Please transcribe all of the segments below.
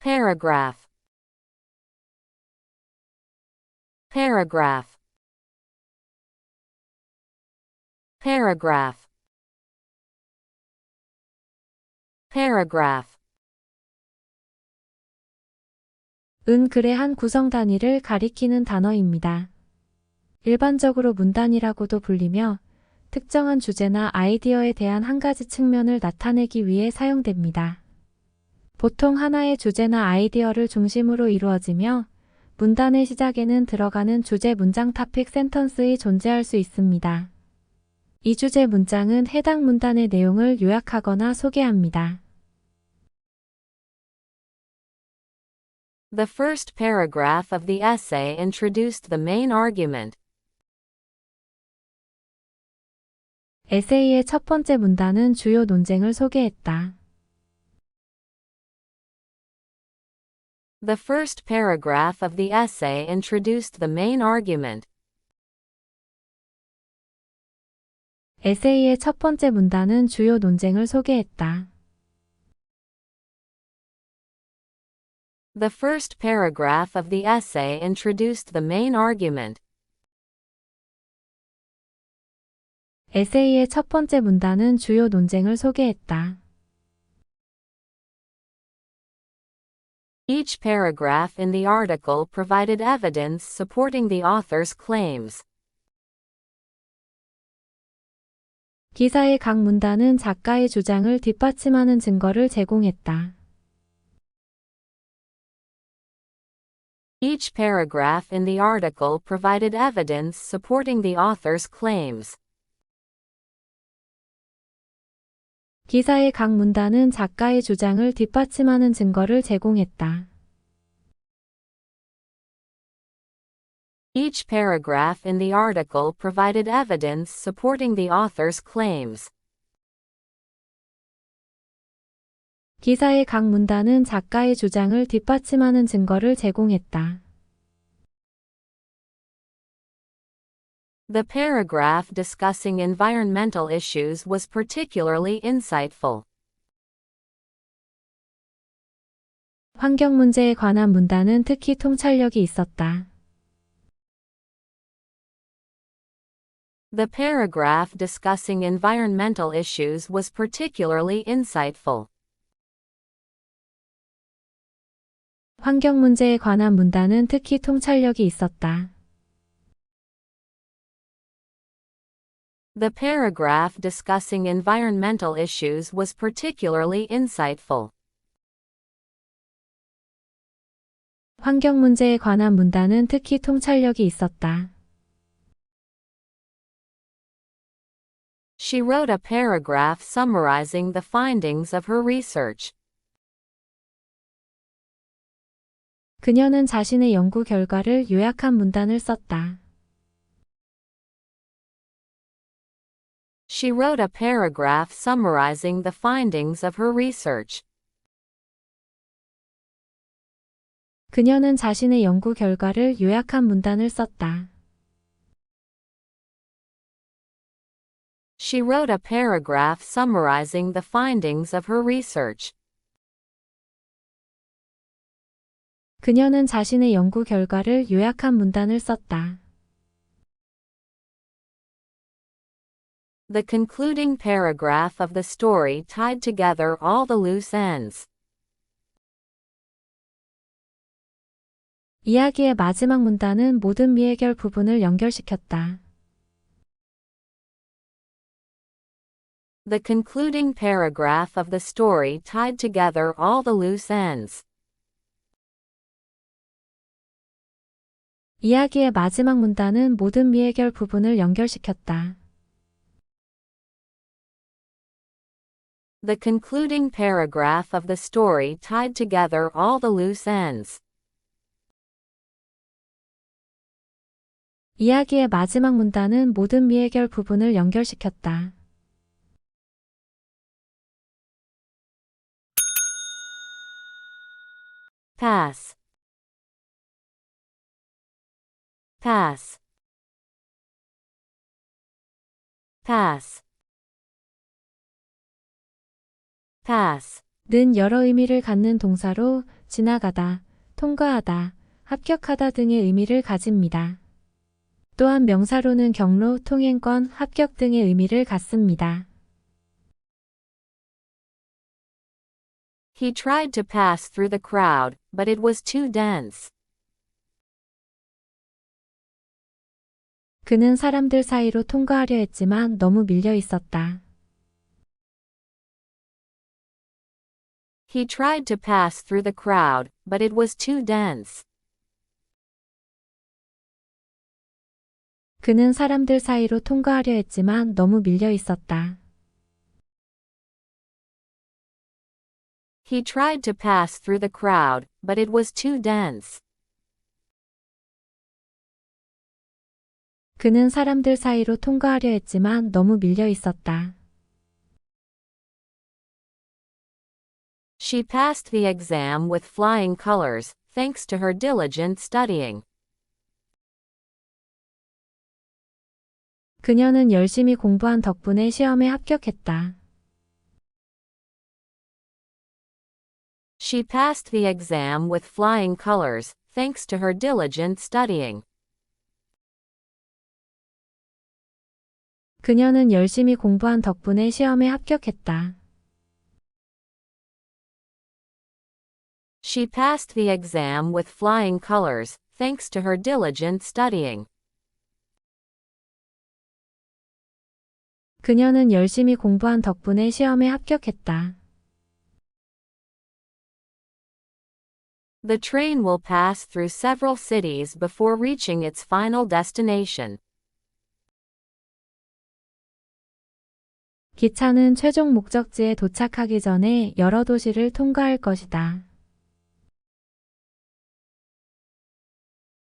paragraph, paragraph, paragraph, paragraph. 은 글의 한 구성 단위를 가리키는 단어입니다. 일반적으로 문단이라고도 불리며 특정한 주제나 아이디어에 대한 한 가지 측면을 나타내기 위해 사용됩니다. 보통 하나의 주제나 아이디어를 중심으로 이루어지며 문단의 시작에는 들어가는 주제 문장 topic sentence이 존재할 수 있습니다. 이 주제 문장은 해당 문단의 내용을 요약하거나 소개합니다. The first paragraph of the essay introduced the main argument. 에세이의 첫 번째 문단은 주요 논쟁을 소개했다. The first paragraph of the essay introduced the main argument. 에세이의 첫 번째 문단은 주요 논쟁을 소개했다. The first paragraph of the essay introduced the main argument. 에세이의 첫 번째 문단은 주요 논쟁을 소개했다. Each paragraph in the article provided evidence supporting the author's claims. 기사의 각 문단은 작가의 주장을 뒷받침하는 증거를 제공했다. Each paragraph in the article provided evidence supporting the author's claims. 기사의 각 문단은 작가의 주장을 뒷받침하는 증거를 제공했다. Each paragraph in the article provided evidence supporting the author's claims. 기사의 각 문단은 작가의 주장을 뒷받침하는 증거를 제공했다. The paragraph discussing environmental issues was particularly insightful. 환경 문제에 관한 문단은 특히 통찰력이 있었다. The paragraph discussing environmental issues was particularly insightful. 환경 문제에 관한 문단은 특히 통찰력이 있었다. The paragraph discussing environmental issues was particularly insightful. 환경 문제에 관한 문단은 특히 통찰력이 있었다. She wrote a paragraph summarizing the findings of her research. 그녀는 자신의 연구 결과를 요약한 문단을 썼다. She wrote a paragraph summarizing the findings of her research. 그녀는 자신의 연구 결과를 요약한 문단을 썼다. She wrote a paragraph summarizing the findings of her research. 그녀는 자신의 연구 결과를 요약한 문단을 썼다. The concluding paragraph of the story tied together all the loose ends. 이야기의 마지막 문단은 모든 미해결 부분을 연결시켰다. The concluding paragraph of the story tied together all the loose ends. 이야기의 마지막 문단은 모든 미해결 부분을 연결시켰다. The concluding paragraph of the story tied together all the loose ends. 이야기의 마지막 문단은 모든 미해결 부분을 연결시켰다. Pass. Pass. Pass. Pass. 는 여러 의미를 갖는 동사로 지나가다, 통과하다, 합격하다 등의 의미를 가집니다. 또한 명사로는 경로, 통행권, 합격 등의 의미를 갖습니다. He tried to pass through the crowd, but it was too dense. 그는 사람들 사이로 통과하려 했지만 너무 밀려 있었다. He tried to pass through the crowd, but it was too dense. 그는 사람들 사이로 통과하려 했지만 너무 밀려 있었다. He tried to pass through the crowd, but it was too dense. 그는 사람들 사이로 통과하려 했지만 너무 밀려 있었다. She passed the exam with flying colors, thanks to her diligent studying. 그녀는 열심히 공부한 덕분에 시험에 합격했다. She passed the exam with flying colors, thanks to her diligent studying. 그녀는 열심히 공부한 덕분에 시험에 합격했다. She passed the exam with flying colors, thanks to her diligent studying. 그녀는 열심히 공부한 덕분에 시험에 합격했다. The train will pass through several cities before reaching its final destination. 기차는 최종 목적지에 도착하기 전에 여러 도시를 통과할 것이다.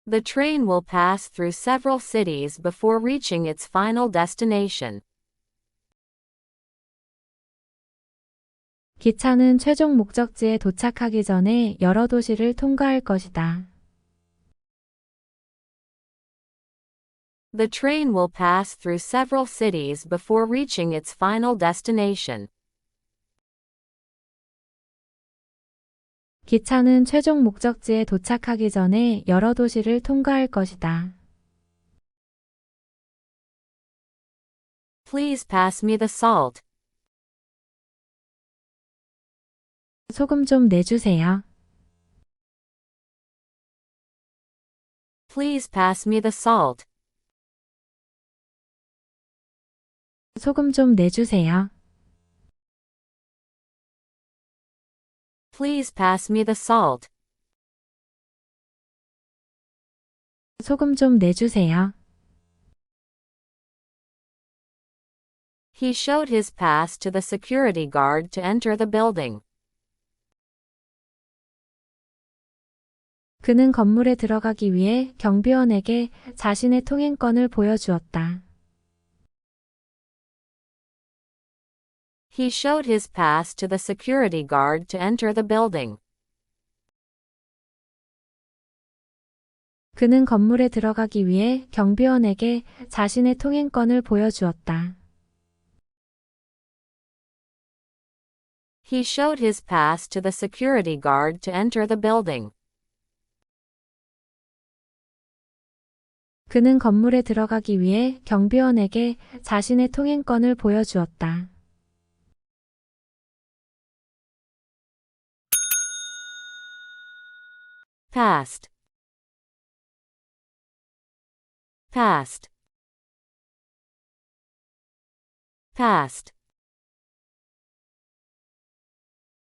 The train will pass through several cities before reaching its final destination. 기차는 최종 목적지에 도착하기 전에 여러 도시를 통과할 것이다. The train will pass through several cities before reaching its final destination. 기차는 최종 목적지에 도착하기 전에 여러 도시를 통과할 것이다. Please pass me the salt. 소금 좀 내주세요. Please pass me the salt. 소금 좀 내주세요. Please pass me the salt. 소금 좀 내주세요. He showed his pass to the security guard to enter the building. 그는 건물에 들어가기 위해 경비원에게 자신의 통행권을 보여주었다. He showed his pass to the security guard to enter the building. 그는 건물에 들어가기 위해 경비원에게 자신의 통행권을 보여주었다. He showed his pass to the security guard to enter the building. 그는 건물에 들어가기 위해 경비원에게 자신의 통행권을 보여주었다. Past. Past. Past.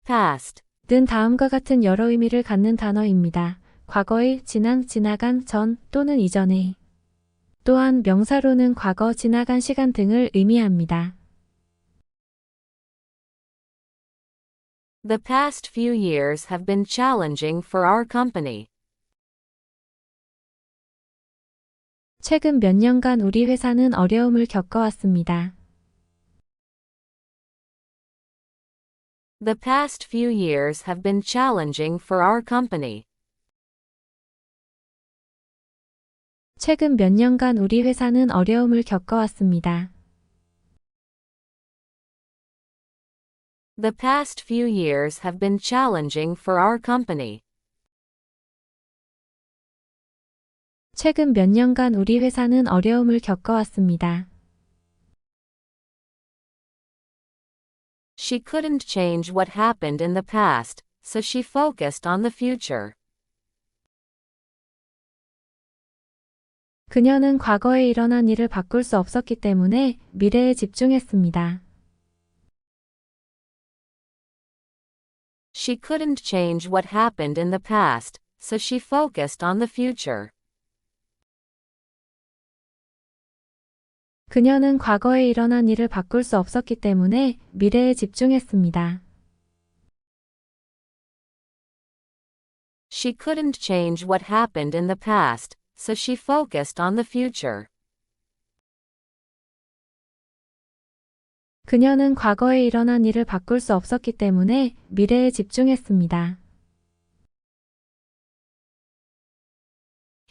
Past. 는 다음과 같은 여러 의미를 갖는 단어입니다. 과거의, 지난, 지나간, 전 또는 이전의. 또한 명사로는 과거, 지나간 시간 등을 의미합니다. The past few years have been challenging for our company. 최근 몇 년간 우리 회사는 어려움을 겪어왔습니다. The past few years have been challenging for our company. 최근 몇 년간 우리 회사는 어려움을 겪어왔습니다. The past few years have been challenging for our company. 최근 몇 년간 우리 회사는 어려움을 겪어왔습니다. She couldn't change what happened in the past, so she focused on the future. 그녀는 과거에 일어난 일을 바꿀 수 없었기 때문에 미래에 집중했습니다. She couldn't change what happened in the past, so she focused on the future. 그녀는 과거에 일어난 일을 바꿀 수 없었기 때문에 미래에 집중했습니다. She couldn't change what happened in the past, so she focused on the future. 그녀는 과거에 일어난 일을 바꿀 수 없었기 때문에 미래에 집중했습니다.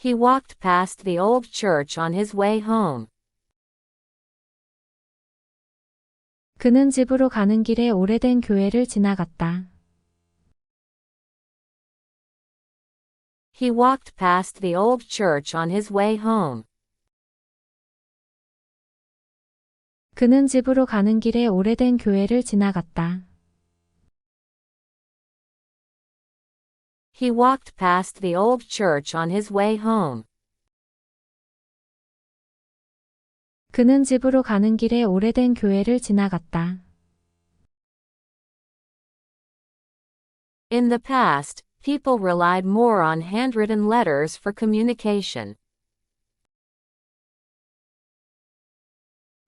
He walked past the old church on his way home. 그는 집으로 가는 길에 오래된 교회를 지나갔다. He walked past the old church on his way home. 그는 집으로 가는 길에 오래된 교회를 지나갔다. He walked past the old church on his way home. 그는 집으로 가는 길에 오래된 교회를 지나갔다. In the past, people relied more on handwritten letters for communication.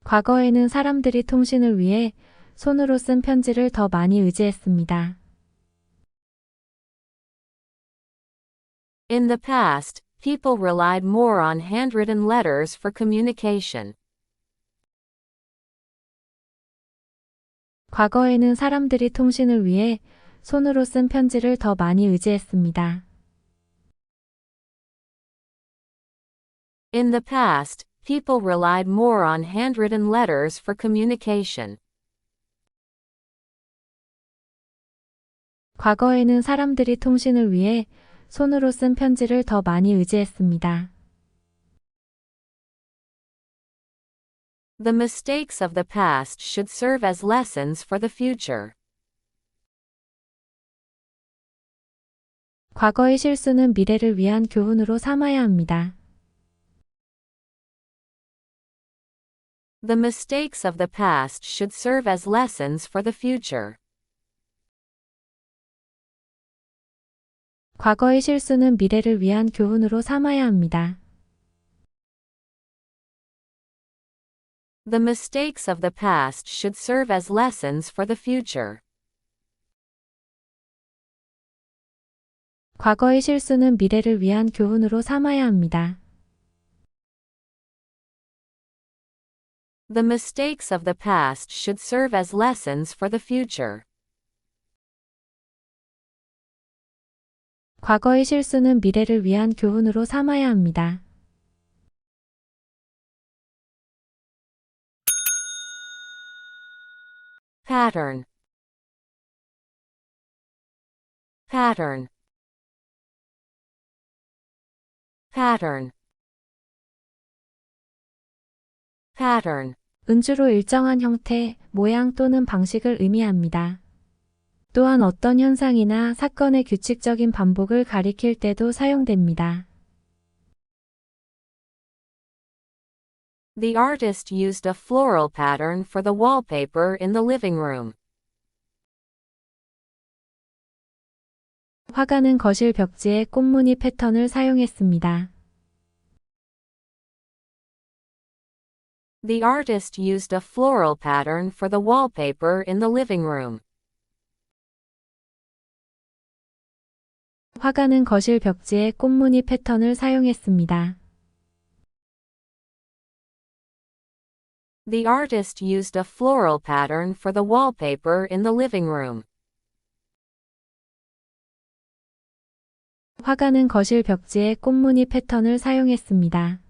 과거에는 사람들이 통신을 위해 손으로 쓴 편지를 더 많이 의지했습니다. In the past, people relied more on handwritten letters for communication. 과거에는 사람들이 통신을 위해 손으로 쓴 편지를 더 많이 의지했습니다. In the past, people relied more on handwritten letters for communication. 과거에는 사람들이 통신을 위해 손으로 쓴 편지를 더 많이 의지했습니다. The mistakes of the past should serve as lessons for the future. 과거의 실수는 미래를 위한 교훈으로 삼아야 합니다. The mistakes of the past should serve as lessons for the future. 과거의 실수는 미래를 위한 교훈으로 삼아야 합니다. The mistakes of the past should serve as lessons for the future. 과거의 실수는 미래를 위한 교훈으로 삼아야 합니다. The mistakes of the past should serve as lessons for the future. 과거의 실수는 미래를 위한 교훈으로 삼아야 합니다. Pattern. Pattern. Pattern. Pattern. 은주로 일정한 형태, 모양 또는 방식을 의미합니다. 또한 어떤 현상이나 사건의 규칙적인 반복을 가리킬 때도 사용됩니다. The artist used a floral pattern for the wallpaper in the living room. 화가는 거실 벽지에 꽃무늬 패턴을 사용했습니다. The artist used a floral pattern for the wallpaper in the living room. 화가는 거실 벽지에 꽃무늬 패턴을 사용했습니다. The artist used a floral pattern for the wallpaper in the living room. 화가는 거실 벽지에 꽃무늬 패턴을 사용했습니다.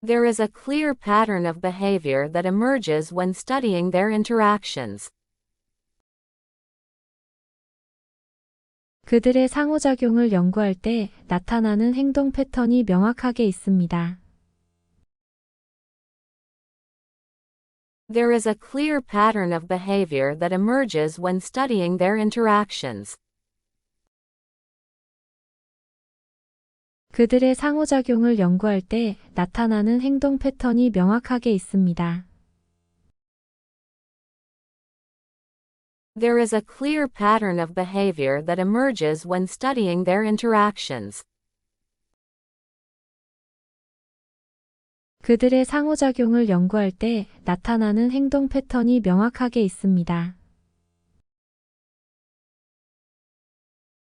There is a clear pattern of behavior that emerges when studying their interactions. 그들의 상호작용을 연구할 때 나타나는 행동 패턴이 명확하게 있습니다. There is a clear pattern of behavior that emerges when studying their interactions. 그들의 상호작용을 연구할 때 나타나는 행동 패턴이 명확하게 있습니다. There is a clear pattern of behavior that emerges when studying their interactions. 그들의 상호작용을 연구할 때 나타나는 행동 패턴이 명확하게 있습니다.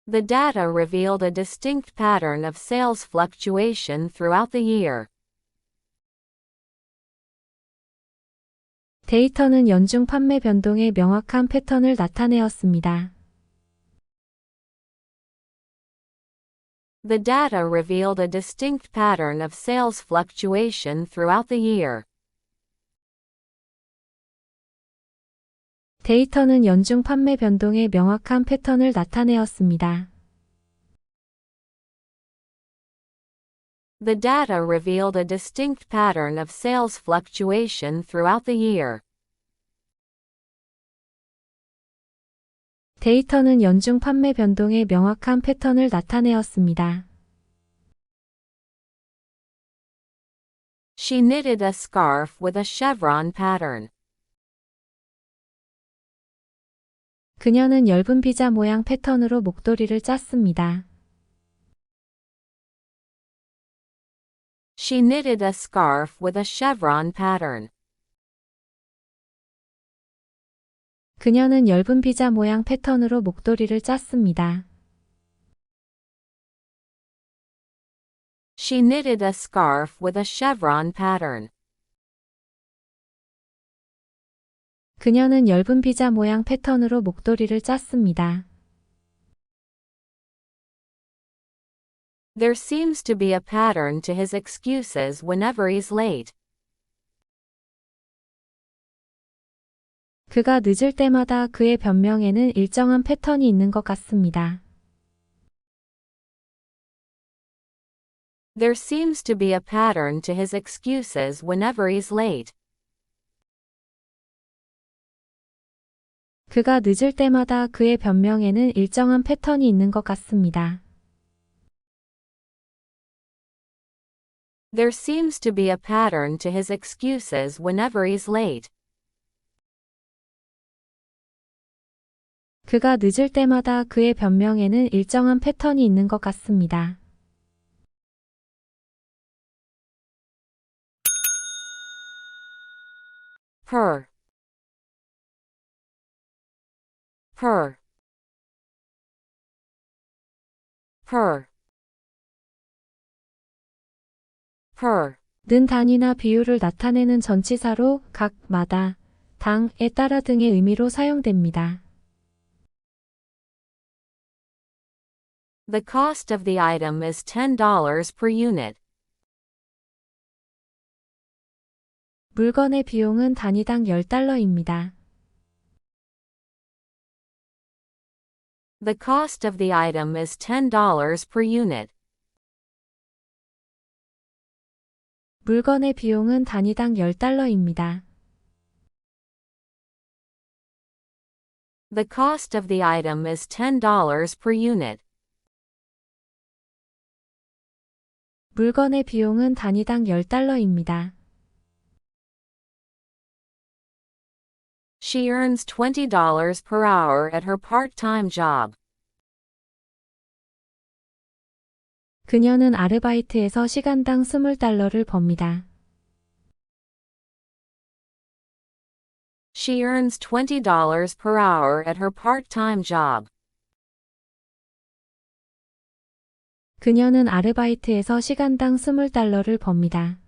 The data revealed a distinct pattern of sales fluctuation throughout the year. 데이터는 연중 판매 변동의 명확한 패턴을 나타내었습니다. The data revealed a distinct pattern of sales fluctuation throughout the year. 데이터는 연중 판매 변동의 명확한 패턴을 나타내었습니다. The data revealed a distinct pattern of sales fluctuation throughout the year. 데이터는 연중 판매 변동의 명확한 패턴을 나타내었습니다. She knitted a scarf with a chevron pattern. 그녀는 엷은 비자 모양 패턴으로 목도리를 짰습니다. She knitted a scarf with a chevron pattern. 그녀는 엷은 비자 모양 패턴으로 목도리를 짰습니다. She knitted a scarf with a chevron pattern. 그녀는 엷은 비자 모양 패턴으로 목도리를 짰습니다. There seems to be a pattern to his excuses whenever he's late. 그가 늦을 때마다 그의 변명에는 일정한 패턴이 있는 것 같습니다. There seems to be a pattern to his excuses whenever he's late. 그가 늦을 때마다 그의 변명에는 일정한 패턴이 있는 것 같습니다. There seems to be a pattern to his excuses whenever he's late. 그가 늦을 때마다 그의 변명에는 일정한 패턴이 있는 것 같습니다. Per. Per. Per. Per. 는 단위나 비율을 나타내는 전치사로 각, 마다, 당에 따라 등의 의미로 사용됩니다. The cost of the item is $10 per unit. 물건의 비용은 단위당 $10입니다. The cost of the item is $10 per unit. 물건의 비용은 단위당 $10입니다. The cost of the item is $10 per unit. 물건의 비용은 단위당 $10입니다. She earns $20 per hour at her part-time job. 그녀는 아르바이트에서 시간당 $20를 법니다. She earns $20 per hour at her part-time job. 그녀는 아르바이트에서 시간당 $20를 법니다.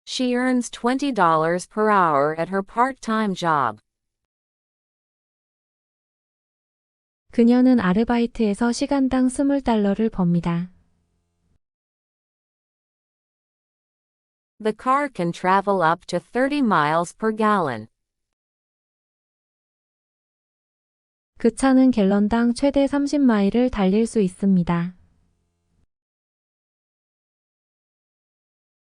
She earns $20 per hour at her part-time job. 그녀는 아르바이트에서 시간당 $20를 법니다. The car can travel up to 30 miles per gallon. 그 차는 갤런당 최대 30마일을 달릴 수 있습니다.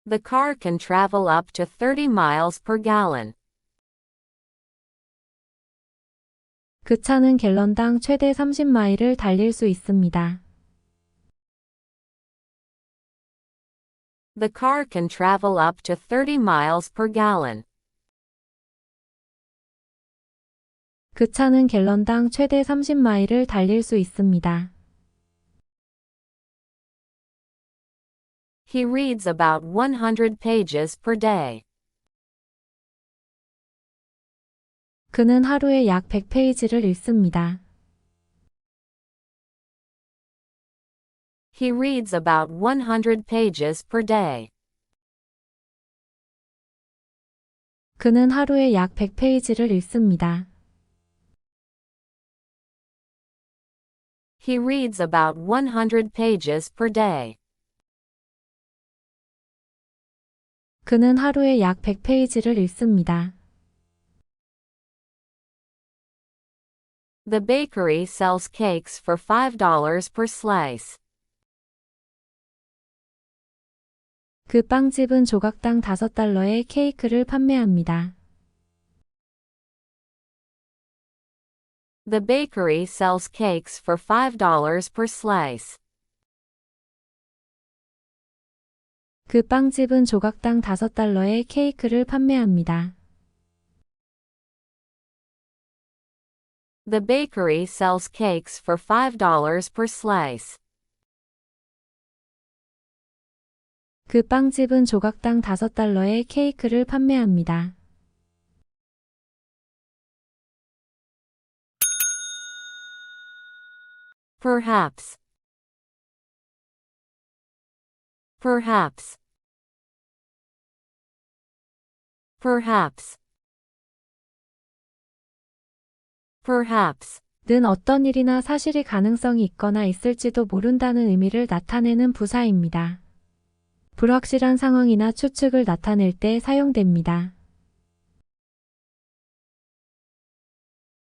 The car can travel up to 30 miles per gallon. 그 차는 갤런당 최대 30마일을 달릴 수 있습니다. The car can travel up to 30 miles per gallon. 그 차는 갤런당 최대 30마일을 달릴 수 있습니다. He reads about 100 pages per day. 그는 하루에 약 100페이지를 읽습니다. He reads about 100 pages per day. 그는 하루에 약 100페이지를 읽습니다. He reads about 100 pages per day. 그는 하루에 약 100페이지를 읽습니다. The bakery sells cakes for $5 per slice. 그 빵집은 조각당 $5의 케이크를 판매합니다. The bakery sells cakes for $5 per slice. 그 빵집은 조각당 $5의 케이크를 판매합니다. The bakery sells cakes for $5 per slice. 그 빵집은 조각당 $5의 케이크를 판매합니다. Perhaps. Perhaps. Perhaps. Perhaps. 는 어떤 일이나 사실이 가능성이 있거나 있을지도 모른다는 의미를 나타내는 부사입니다. 불확실한 상황이나 추측을 나타낼 때 사용됩니다.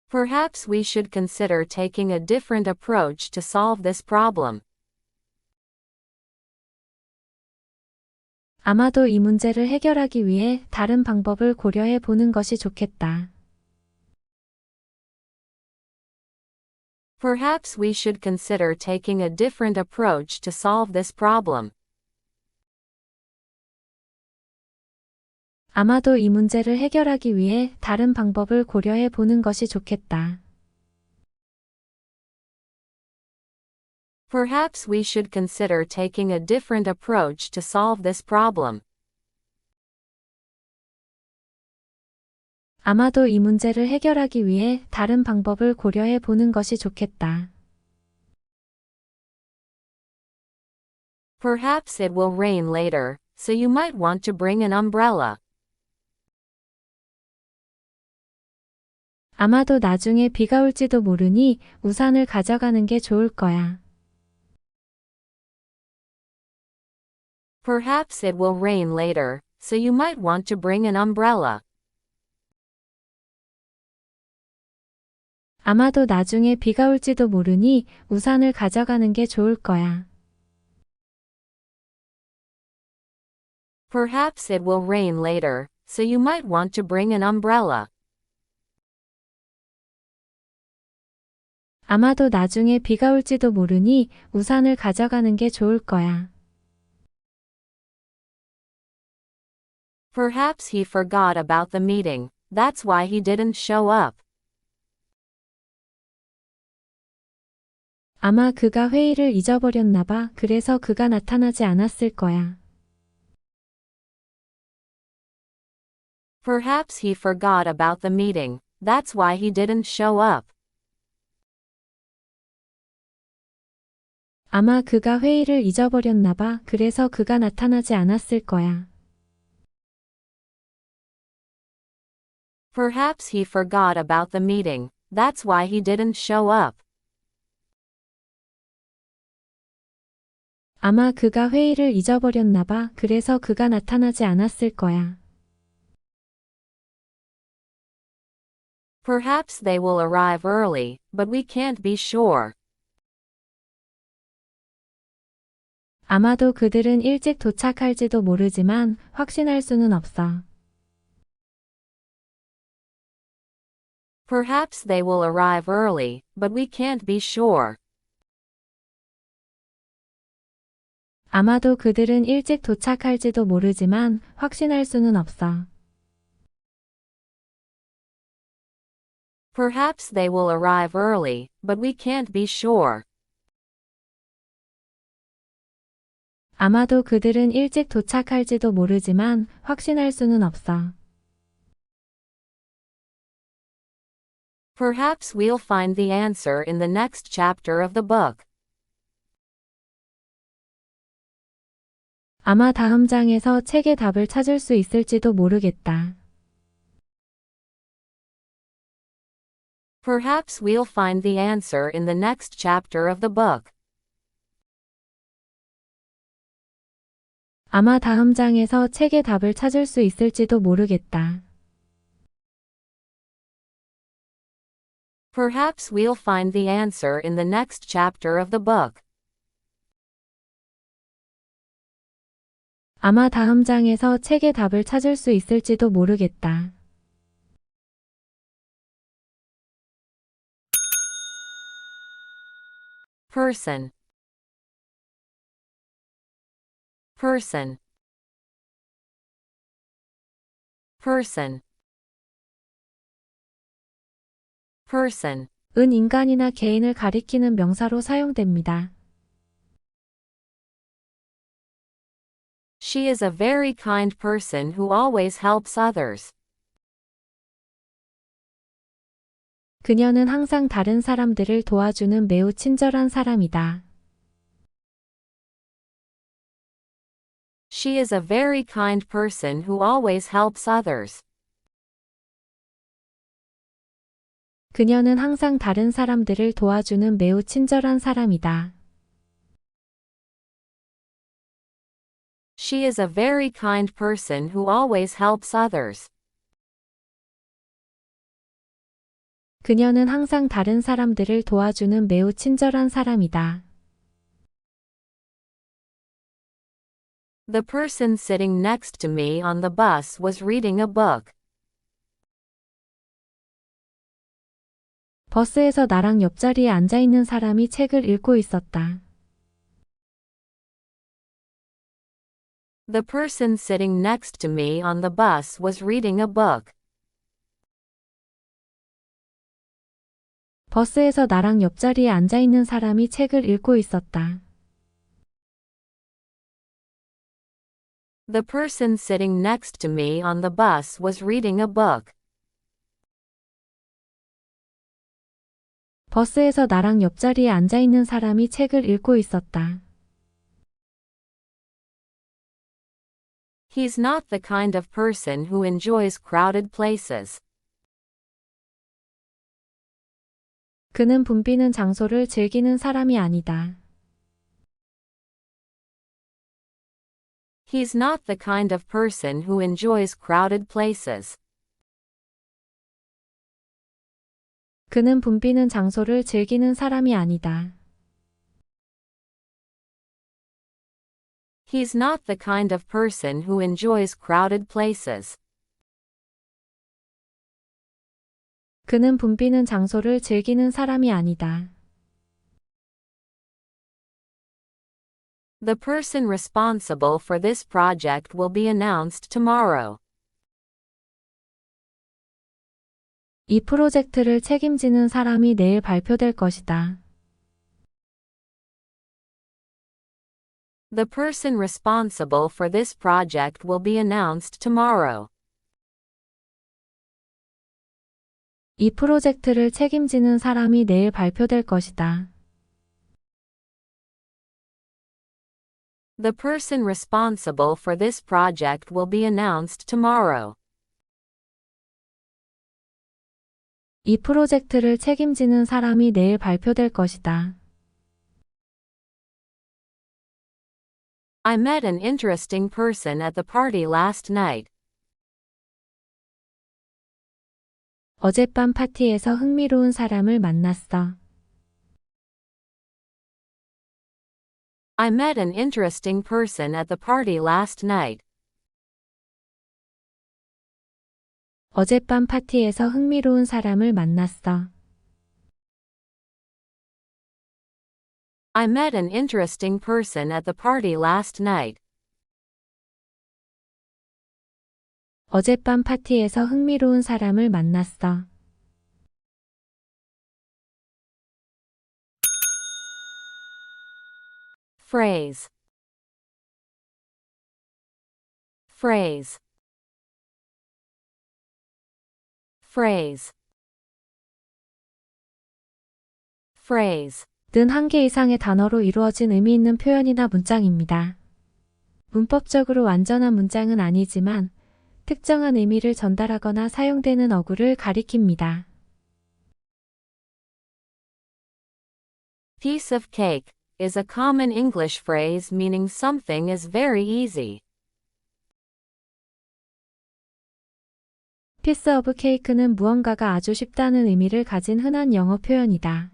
Perhaps we should consider taking a different approach to solve this problem. 아마도 이 문제를 해결하기 위해 다른 방법을 고려해 보는 것이 좋겠다. Perhaps we should consider taking a different approach to solve this problem. 아마도 이 문제를 해결하기 위해 다른 방법을 고려해 보는 것이 좋겠다. Perhaps we should consider taking a different approach to solve this problem. 아마도 이 문제를 해결하기 위해 다른 방법을 고려해 보는 것이 좋겠다. Perhaps it will rain later, so you might want to bring an umbrella. 아마도 나중에 비가 올지도 모르니 우산을 가져가는 게 좋을 거야. Perhaps it will rain later, so you might want to bring an umbrella. 아마도 나중에 비가 올지도 모르니 우산을 가져가는 게 좋을 거야. Perhaps it will rain later, so you might want to bring an umbrella. 아마도 나중에 비가 올지도 모르니 우산을 가져가는 게 좋을 거야. Perhaps he forgot about the meeting, that's why he didn't show up. 아마 그가 회의를 잊어버렸나 봐. 그래서 그가 나타나지 않았을 거야. Perhaps he forgot about the meeting, that's why he didn't show up. 아마 그가 회의를 잊어버렸나 봐. 그래서 그가 나타나지 않았을 거야. Perhaps he forgot about the meeting, that's why he didn't show up. 아마 그가 회의를 잊어버렸나 봐. 그래서 그가 나타나지 않았을 거야. Perhaps they will arrive early, but we can't be sure. 아마도 그들은 일찍 도착할지도 모르지만 확신할 수는 없어. Perhaps they will arrive early, but we can't be sure. 아마도 그들은 일찍 도착할지도 모르지만 확신할 수는 없어. Perhaps they will arrive early, but we can't be sure. 아마도 그들은 일찍 도착할지도 모르지만 확신할 수는 없어. Perhaps we'll find the answer in the next chapter of the book. 아마 다음 장에서 책의 답을 찾을 수 있을지도 모르겠다. Perhaps we'll find the answer in the next chapter of the book. 아마 다음 장에서 책의 답을 찾을 수 있을지도 모르겠다. Perhaps we'll find the answer in the next chapter of the book. 아마 다음 장에서 책의 답을 찾을 수 있을지도 모르겠다. Person. Person. Person. Person. 은 인간이나 개인을 가리키는 명사로 사용됩니다. She is a very kind person who always helps others. 그녀는 항상 다른 사람들을 도와주는 매우 친절한 사람이다. She is a very kind person who always helps others. 그녀는 항상 다른 사람들을 도와주는 매우 친절한 사람이다. She is a very kind person who always helps others. 그녀는 항상 다른 사람들을 도와주는 매우 친절한 사람이다. The person sitting next to me on the bus was reading a book. 버스에서 나랑 옆자리에 앉아 있는 사람이 책을 읽고 있었다. The person sitting next to me on the bus was reading a book. 버스에서 나랑 옆자리에 앉아 있는 사람이 책을 읽고 있었다. The person sitting next to me on the bus was reading a book. 버스에서 나랑 옆자리에 앉아 있는 사람이 책을 읽고 있었다. He's not the kind of person who enjoys crowded places. 그는 붐비는 장소를 즐기는 사람이 아니다. He's not the kind of person who enjoys crowded places. 그는 붐비는 장소를 즐기는 사람이 아니다. He's not the kind of person who enjoys crowded places. 그는 붐비는 장소를 즐기는 사람이 아니다. The person responsible for this project will be announced tomorrow. 이 프로젝트를 책임지는 사람이 내일 발표될 것이다. The person responsible for this project will be announced tomorrow. 이 프로젝트를 책임지는 사람이 내일 발표될 것이다. The person responsible for this project will be announced tomorrow. 이 프로젝트를 책임지는 사람이 내일 발표될 것이다. I met an interesting person at the party last night. 어젯밤 파티에서 흥미로운 사람을 만났어. I met an interesting person at the party last night. 어젯밤 파티에서 흥미로운 사람을 만났어. I met an interesting person at the party last night. 어젯밤 파티에서 흥미로운 사람을 만났어. Phrase. Phrase. Phrase. Phrase. 는 한 개 이상의 단어로 이루어진 의미 있는 표현이나 문장입니다. 문법적으로 완전한 문장은 아니지만 특정한 의미를 전달하거나 사용되는 어구를 가리킵니다. Piece of cake is a common English phrase meaning something is very easy. piece of cake는 무언가가 아주 쉽다는 의미를 가진 흔한 영어 표현이다.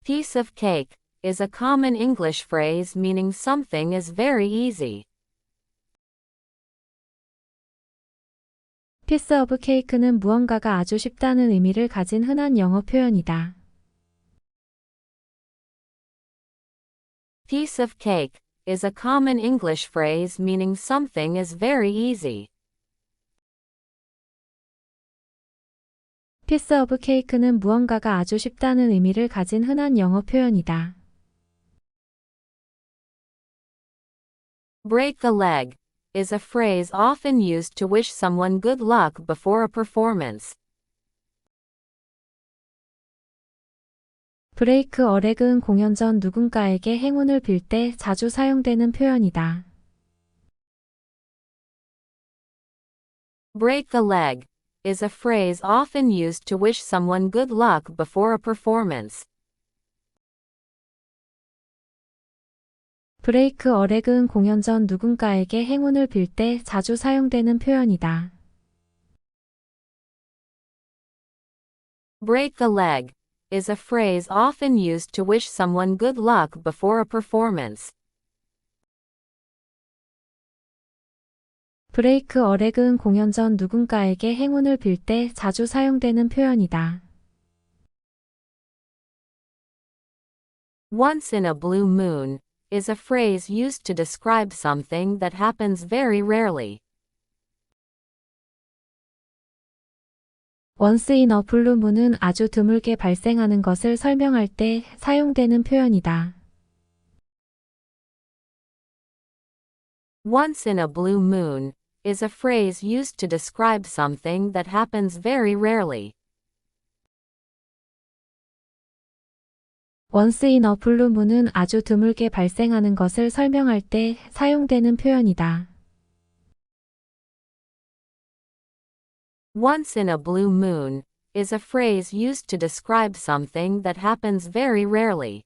Piece of cake is a common English phrase meaning something is very easy. piece of cake는 무언가가 아주 쉽다는 의미를 가진 흔한 영어 표현이다. Piece of cake is a common English phrase meaning something is very easy. piece of cake는 무언가가 아주 쉽다는 의미를 가진 흔한 영어 표현이다. Break the leg is a phrase often used to wish someone good luck before a performance. 브레이크 어 레그는 공연 전 누군가에게 행운을 빌 때 자주 사용되는 표현이다. Break the leg is a phrase often used to wish someone good luck before a performance. 브레이크 어 레그는 공연 전 누군가에게 행운을 빌 때 자주 사용되는 표현이다. Break the leg is a phrase often used to wish someone good luck before a performance. 브레이크 어 레그는 공연 전 누군가에게 행운을 빌 때 자주 사용되는 표현이다. Once in a blue moon is a phrase used to describe something that happens very rarely. once in a blue moon은 아주 드물게 발생하는 것을 설명할 때 사용되는 표현이다. Once in a blue moon is a phrase used to describe something that happens very rarely. once in a blue moon은 아주 드물게 발생하는 것을 설명할 때 사용되는 표현이다. Once in a blue moon is a phrase used to describe something that happens very rarely.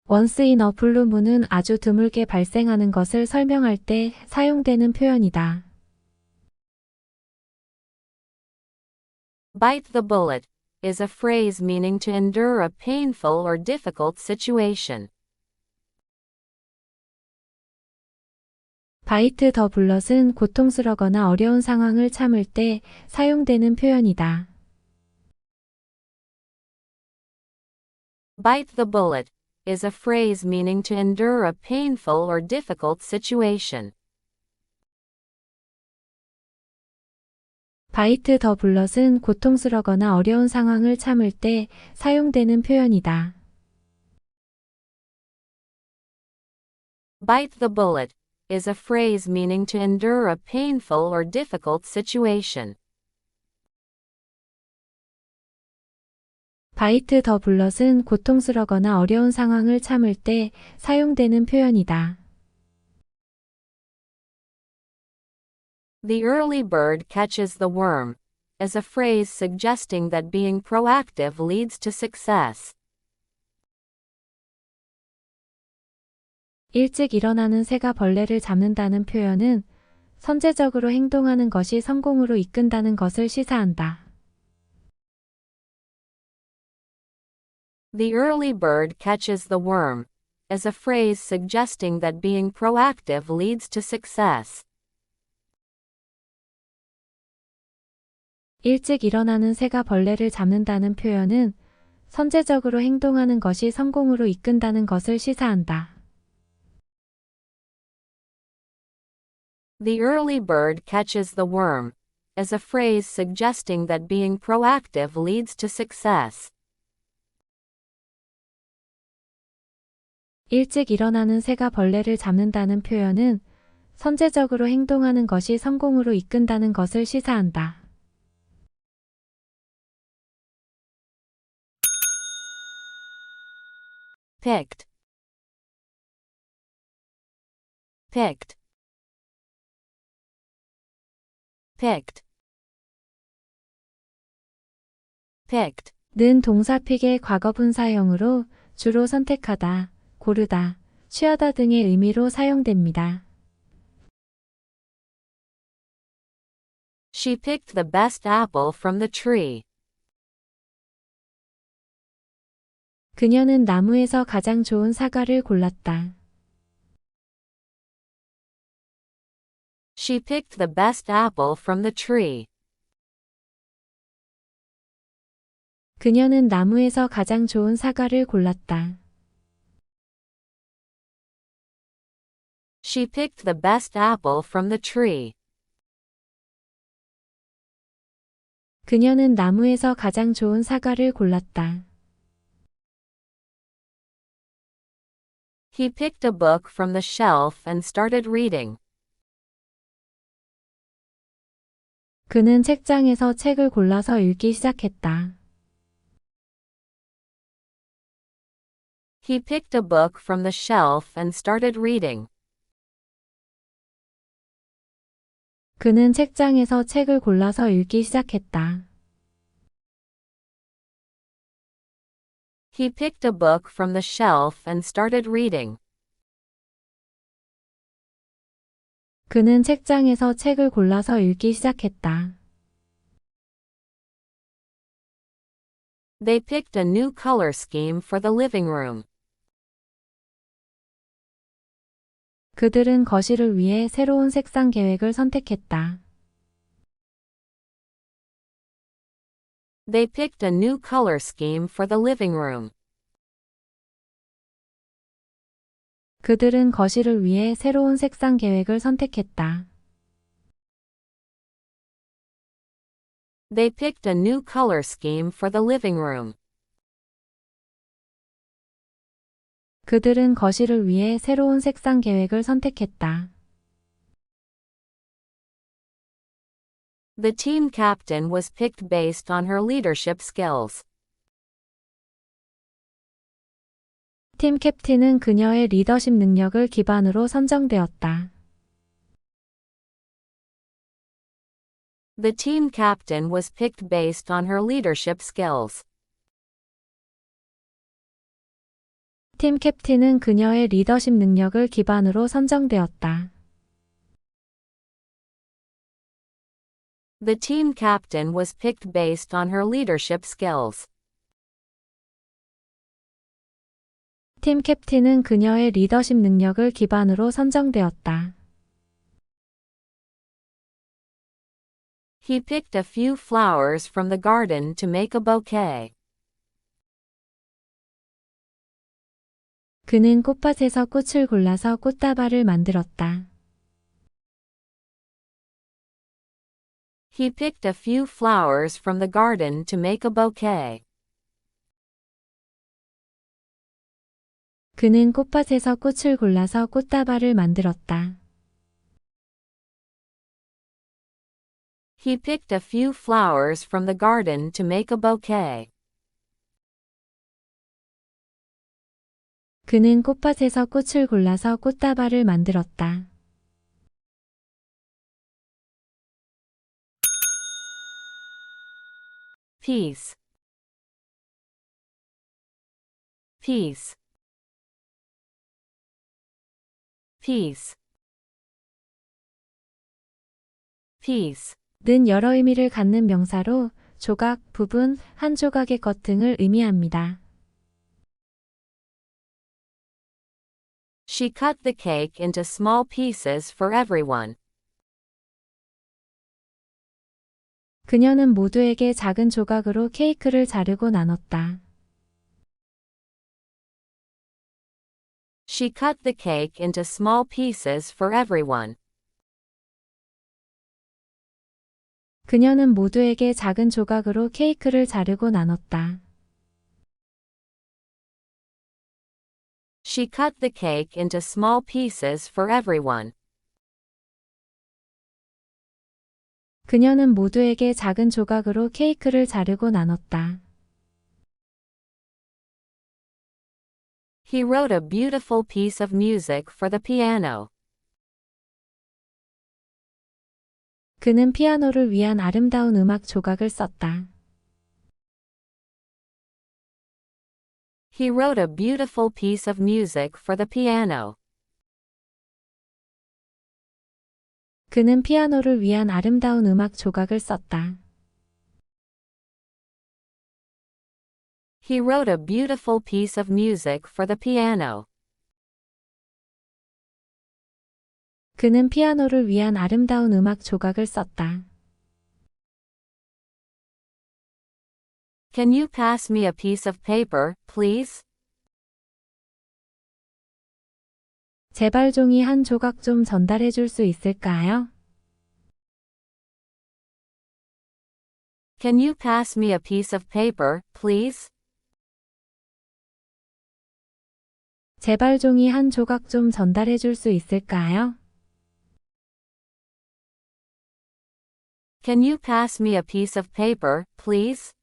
once in a blue moon은 아주 드물게 발생하는 것을 설명할 때 사용되는 표현이다. Bite the bullet is a phrase meaning to endure a painful or difficult situation. 바이트 더 블럿은 고통스러거나 어려운 상황을 참을 때 사용되는 표현이다. Bite the bullet is a phrase meaning to endure a painful or difficult situation. 바이트 더 블럿은 고통스러거나 어려운 상황을 참을 때 사용되는 표현이다. Bite the bullet is a phrase meaning to endure a painful or difficult situation. 바이트 더 블럿은 고통스러거나 어려운 상황을 참을 때 사용되는 표현이다. The early bird catches the worm as a phrase suggesting that being proactive leads to success. 일찍 일어나는 새가 벌레를 잡는다는 표현은 선제적으로 행동하는 것이 성공으로 이끈다는 것을 시사한다. The early bird catches the worm, as a phrase suggesting that being proactive leads to success. 일찍 일어나는 새가 벌레를 잡는다는 표현은 선제적으로 행동하는 것이 성공으로 이끈다는 것을 시사한다. The early bird catches the worm, as a phrase suggesting that being proactive leads to success. 일찍 일어나는 새가 벌레를 잡는다는 표현은 선제적으로 행동하는 것이 성공으로 이끈다는 것을 시사한다. Picked. Picked. Picked. Picked. 는 동사 픽의 과거분사형으로 주로 선택하다, 고르다, 취하다 등의 의미로 사용됩니다. She picked the best apple from the tree. 그녀는 나무에서 가장 좋은 사과를 골랐다. She picked the best apple from the tree. 그녀는 나무에서 가장 좋은 사과를 골랐다. She picked the best apple from the tree. 그녀는 나무에서 가장 좋은 사과를 골랐다. He picked a book from the shelf and started reading. 그는 책장에서 책을 골라서 읽기 시작했다. He picked a book from the shelf and started reading. 그는 책장에서 책을 골라서 읽기 시작했다. He picked a book from the shelf and started reading. 그는 책장에서 책을 골라서 읽기 시작했다. They picked a new color scheme for the living room. 그들은 거실을 위해 새로운 색상 계획을 선택했다. They picked a new color scheme for the living room. 그들은 거실을 위해 새로운 색상 계획을 선택했다. They picked a new color scheme for the living room. 그들은 거실을 위해 새로운 색상 계획을 선택했다. The team captain was picked based on her leadership skills. 팀 캡틴은 그녀의 리더십 능력을 기반으로 선정되었다. The team captain was picked based on her leadership skills. 팀 캡틴은 그녀의 리더십 능력을 기반으로 선정되었다. The team captain was picked based on her leadership skills. 팀 캡틴은 그녀의 리더십 능력을 기반으로 선정되었다. He picked a few flowers from the garden to make a bouquet. 그는 꽃밭에서 꽃을 골라서 꽃다발을 만들었다. He picked a few flowers from the garden to make a bouquet. 그는 꽃밭에서 꽃을 골라서 꽃다발을 만들었다. He picked a few flowers from the garden to make a bouquet. 그는 꽃밭에서 꽃을 골라서 꽃다발을 만들었다. Peace. Peace. Peace. Peace. 는 여러 의미를 갖는 명사로 조각, 부분, 한 조각의 것 등을 의미합니다. She cut the cake into small pieces for everyone. 그녀는 모두에게 작은 조각으로 케이크를 자르고 나눴다. She cut the cake into small pieces for everyone. 그녀는 모두에게 작은 조각으로 케이크를 자르고 나눴다. She cut the cake into small pieces for everyone. 그녀는 모두에게 작은 조각으로 케이크를 자르고 나눴다. He wrote a beautiful piece of music for the piano. 그는 피아노를 위한 아름다운 음악 조각을 썼다. He wrote a beautiful piece of music for the piano. 그는 피아노를 위한 아름다운 음악 조각을 썼다. He wrote a beautiful piece of music for the piano. 그는 피아노를 위한 아름다운 음악 조각을 썼다. Can you pass me a piece of paper, please? 제발 종이 한 조각 좀 전달해 줄 수 있을까요? Can you pass me a piece of paper, please? 제발 종이 한 조각 좀 전달해 줄 수 있을까요? Can you pass me a piece of paper, please?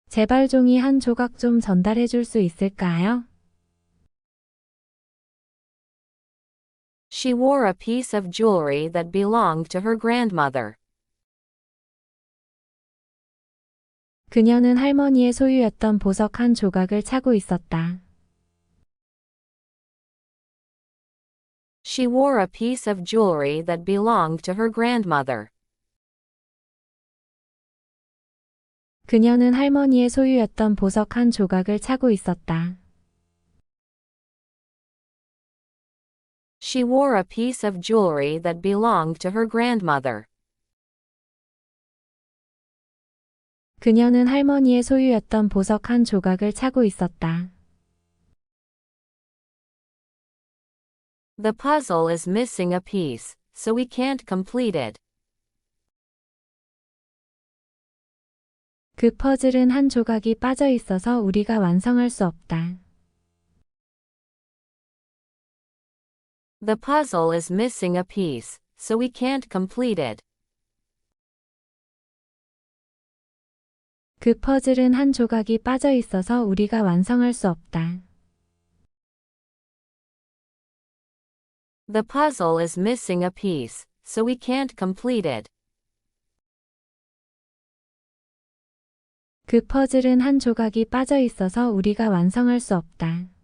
제발 종이 한 조각 좀 전달해 줄 수 있을까요? She wore a piece of jewelry that belonged to her grandmother. 그녀는 할머니의 소유였던 보석 한 조각을 차고 있었다. She wore a piece of jewelry that belonged to her grandmother. 그녀는 할머니의 소유였던 보석 한 조각을 차고 있었다. She wore a piece of jewelry that belonged to her grandmother. 그녀는 할머니의 소유였던 보석 한 조각을 차고 있었다. The puzzle is missing a piece, so we can't complete it. 그 퍼즐은 한 조각이 빠져 있어서 우리가 완성할 수 없다. The puzzle is missing a piece, so we can't complete it. 그 퍼즐은 한 조각이 빠져 있어서 우리가 완성할 수 없다. The puzzle is missing a piece, so we can't complete it. 그 퍼즐은 한 조각이 빠져 있어서 우리가 완성할 수 없다.